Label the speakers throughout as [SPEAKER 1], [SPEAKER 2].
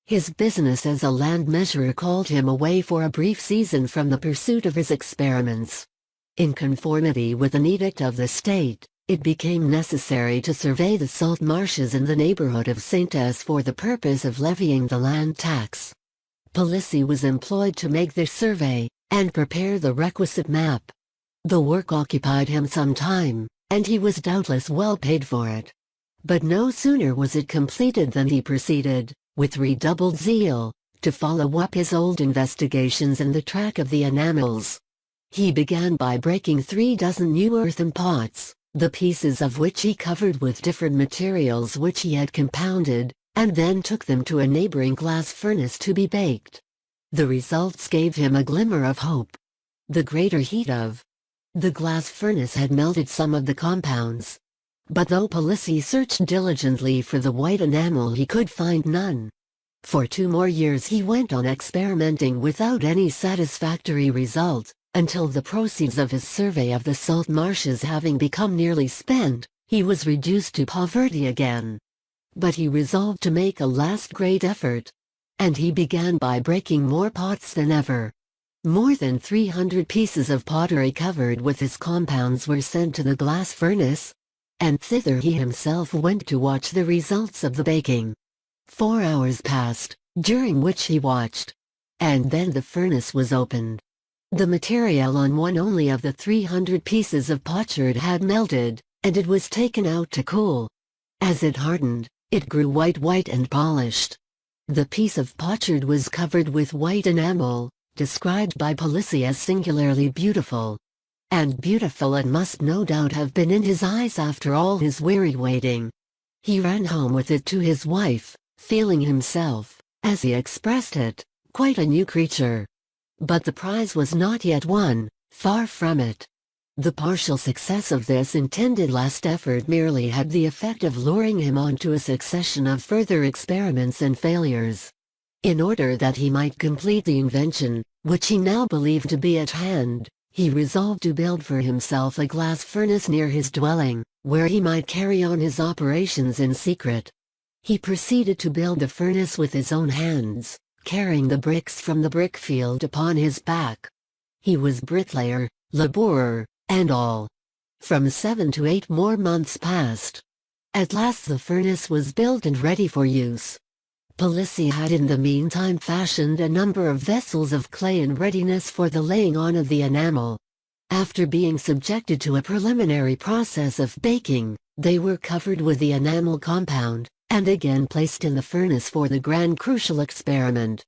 [SPEAKER 1] His business as a land measurer called him away for a brief season from the pursuit of his experiments. In conformity with an edict of the state, it became necessary to survey the salt marshes in the neighborhood of Saintes for the purpose of levying the land tax. Palissy was employed to make this survey, and prepare the requisite map. The work occupied him some time, and he was doubtless well paid for it. But no sooner was it completed than he proceeded, with redoubled zeal, to follow up his old investigations in the track of the enamels. He began by breaking 36 new earthen pots, the pieces of which he covered with different materials which he had compounded, and then took them to a neighboring glass furnace to be baked. The results gave him a glimmer of hope. The greater heat of the glass furnace had melted some of the compounds. But though Palissy searched diligently for the white enamel, he could find none. For 2 more years he went on experimenting without any satisfactory result, until the proceeds of his survey of the salt marshes having become nearly spent, he was reduced to poverty again. But he resolved to make a last great effort. And he began by breaking more pots than ever. More than 300 pieces of pottery covered with his compounds were sent to the glass furnace, and thither he himself went to watch the results of the baking. 4 hours passed, during which he watched. And then the furnace was opened. The material on one only of the 300 pieces of potsherd had melted, and it was taken out to cool. As it hardened, it grew white and polished. The piece of potsherd was covered with white enamel, described by Palissy as singularly beautiful. And beautiful it must no doubt have been in his eyes after all his weary waiting. He ran home with it to his wife, feeling himself, as he expressed it, quite a new creature. But the prize was not yet won, far from it. The partial success of this intended last effort merely had the effect of luring him on to a succession of further experiments and failures. In order that he might complete the invention, which he now believed to be at hand, he resolved to build for himself a glass furnace near his dwelling, where he might carry on his operations in secret. He proceeded to build the furnace with his own hands, carrying the bricks from the brick field upon his back. He was bricklayer, laborer, and all. From 7 to 8 more months passed. At last the furnace was built and ready for use. Palissy had in the meantime fashioned a number of vessels of clay in readiness for the laying on of the enamel. After being subjected to a preliminary process of baking, they were covered with the enamel compound, and again placed in the furnace for the grand crucial experiment.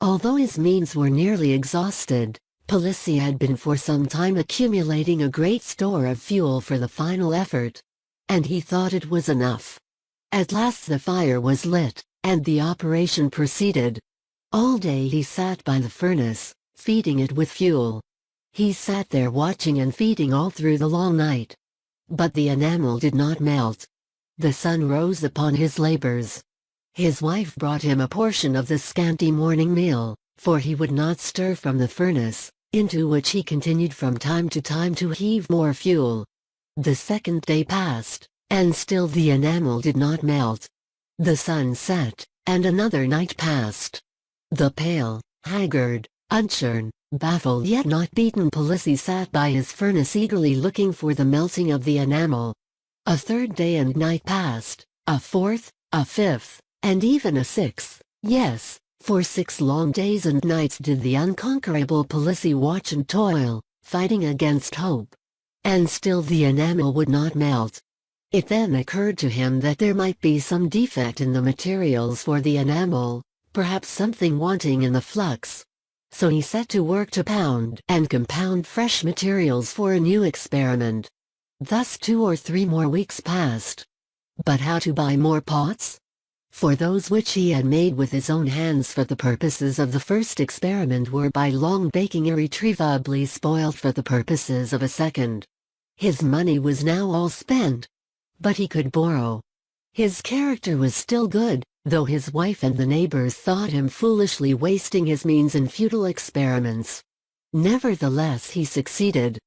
[SPEAKER 1] Although his means were nearly exhausted, Palissy had been for some time accumulating a great store of fuel for the final effort. And he thought it was enough. At last the fire was lit, and the operation proceeded. All day he sat by the furnace, feeding it with fuel. He sat there watching and feeding all through the long night. But the enamel did not melt. The sun rose upon his labors. His wife brought him a portion of the scanty morning meal, for he would not stir from the furnace, into which he continued from time to time to heave more fuel. The second day passed, and still the enamel did not melt. The sun set, and another night passed. The pale, haggard, unshorn, baffled yet not beaten Palissy sat by his furnace eagerly looking for the melting of the enamel. A third day and night passed, a fourth, a fifth, and even a sixth. Yes, for 6 long days and nights did the unconquerable Palissy watch and toil, fighting against hope. And still the enamel would not melt. It then occurred to him that there might be some defect in the materials for the enamel, perhaps something wanting in the flux. So he set to work to pound and compound fresh materials for a new experiment. Thus 2 or 3 more weeks passed. But how to buy more pots? For those which he had made with his own hands for the purposes of the first experiment were by long baking irretrievably spoiled for the purposes of a second. His money was now all spent. But he could borrow. His character was still good, though his wife and the neighbors thought him foolishly wasting his means in futile experiments. Nevertheless he succeeded.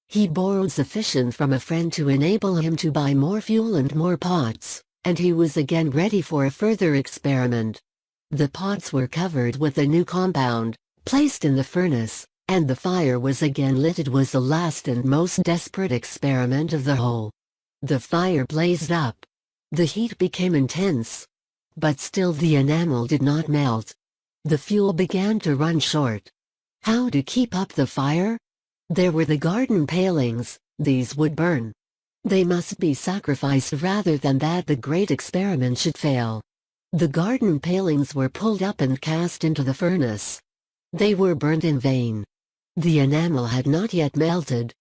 [SPEAKER 1] He borrowed sufficient from a friend to enable him to buy more fuel and more pots, and he was again ready for a further experiment. The pots were covered with a new compound, placed in the furnace, and the fire was again lit. It was the last and most desperate experiment of the whole. The fire blazed up. The heat became intense. But still the enamel did not melt. The fuel began to run short. How to keep up the fire? There were the garden palings, these would burn. They must be sacrificed rather than that the great experiment should fail. The garden palings were pulled up and cast into the furnace. They were burned in vain. The enamel had not yet melted.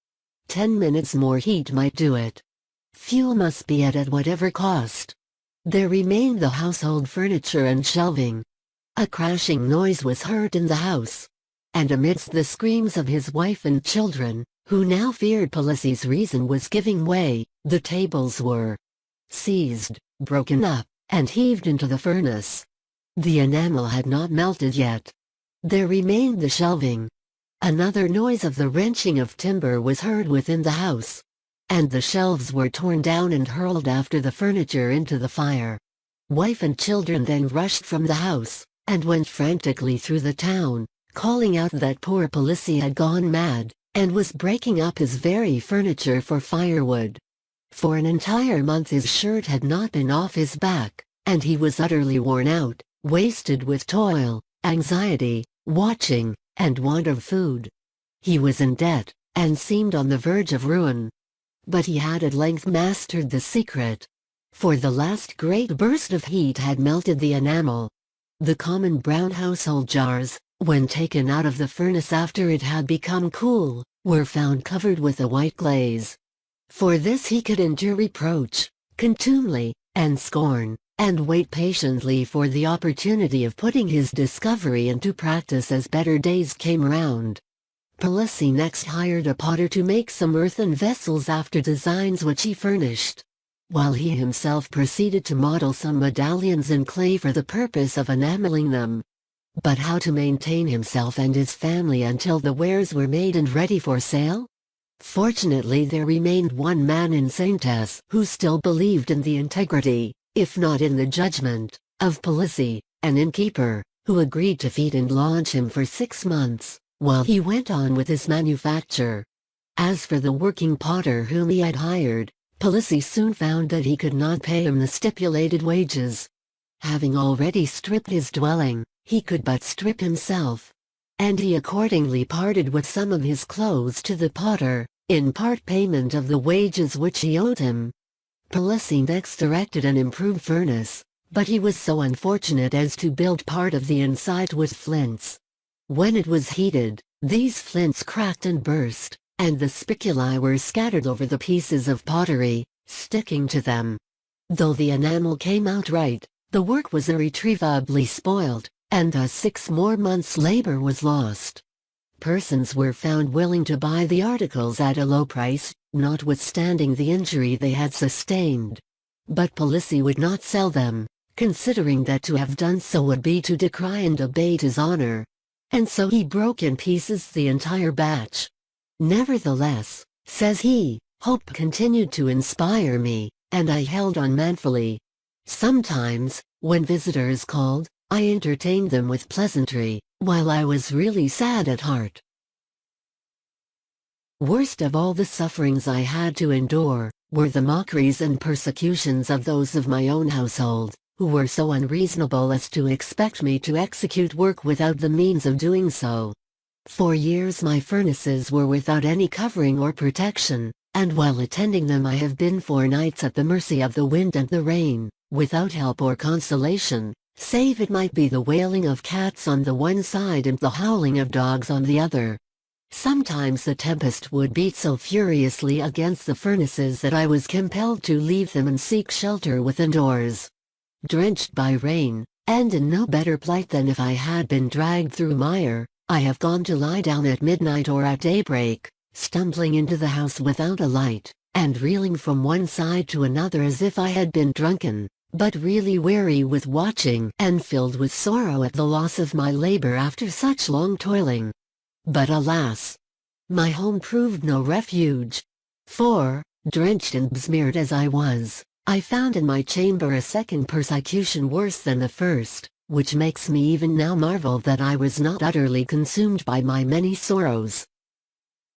[SPEAKER 1] 10 minutes more heat might do it. Fuel must be at whatever cost. There remained the household furniture and shelving. A crashing noise was heard in the house. And amidst the screams of his wife and children, who now feared Palissy's reason was giving way, the tables were seized, broken up, and heaved into the furnace. The enamel had not melted yet. There remained the shelving. Another noise of the wrenching of timber was heard within the house. And the shelves were torn down and hurled after the furniture into the fire. Wife and children then rushed from the house, and went frantically through the town, calling out that poor Palissy had gone mad, and was breaking up his very furniture for firewood. For an entire month his shirt had not been off his back, and he was utterly worn out, wasted with toil, anxiety, watching, and want of food. He was in debt, and seemed on the verge of ruin. But he had at length mastered the secret. For the last great burst of heat had melted the enamel. The common brown household jars, when taken out of the furnace after it had become cool, were found covered with a white glaze. For this he could endure reproach, contumely, and scorn, and wait patiently for the opportunity of putting his discovery into practice as better days came round. Palissy next hired a potter to make some earthen vessels after designs which he furnished, while he himself proceeded to model some medallions in clay for the purpose of enameling them. But how to maintain himself and his family until the wares were made and ready for sale? Fortunately there remained one man in Saintes who still believed in the integrity, if not in the judgment, of Palissy, an innkeeper, who agreed to feed and lodge him for 6 months, while he went on with his manufacture. As for the working potter whom he had hired, Palissy soon found that he could not pay him the stipulated wages. Having already stripped his dwelling, he could but strip himself. And he accordingly parted with some of his clothes to the potter, in part payment of the wages which he owed him. Palissy next erected an improved furnace, but he was so unfortunate as to build part of the inside with flints. When it was heated, these flints cracked and burst, and the spiculae were scattered over the pieces of pottery, sticking to them. Though the enamel came out right, the work was irretrievably spoiled, and thus 6 more months' labor was lost. Persons were found willing to buy the articles at a low price, notwithstanding the injury they had sustained. But Palissy would not sell them, considering that to have done so would be to decry and abate his honor. And so he broke in pieces the entire batch. Nevertheless, says he, hope continued to inspire me, and I held on manfully. Sometimes, when visitors called, I entertained them with pleasantry, while I was really sad at heart. Worst of all the sufferings I had to endure, were the mockeries and persecutions of those of my own household, who were so unreasonable as to expect me to execute work without the means of doing so. For years my furnaces were without any covering or protection, and while attending them I have been for nights at the mercy of the wind and the rain, without help or consolation, save it might be the wailing of cats on the one side and the howling of dogs on the other. Sometimes the tempest would beat so furiously against the furnaces that I was compelled to leave them and seek shelter within doors. Drenched by rain, and in no better plight than if I had been dragged through mire, I have gone to lie down at midnight or at daybreak, stumbling into the house without a light, and reeling from one side to another as if I had been drunken, but really weary with watching and filled with sorrow at the loss of my labor after such long toiling. But alas! My home proved no refuge. For, drenched and besmeared as I was, I found in my chamber a second persecution worse than the first, which makes me even now marvel that I was not utterly consumed by my many sorrows.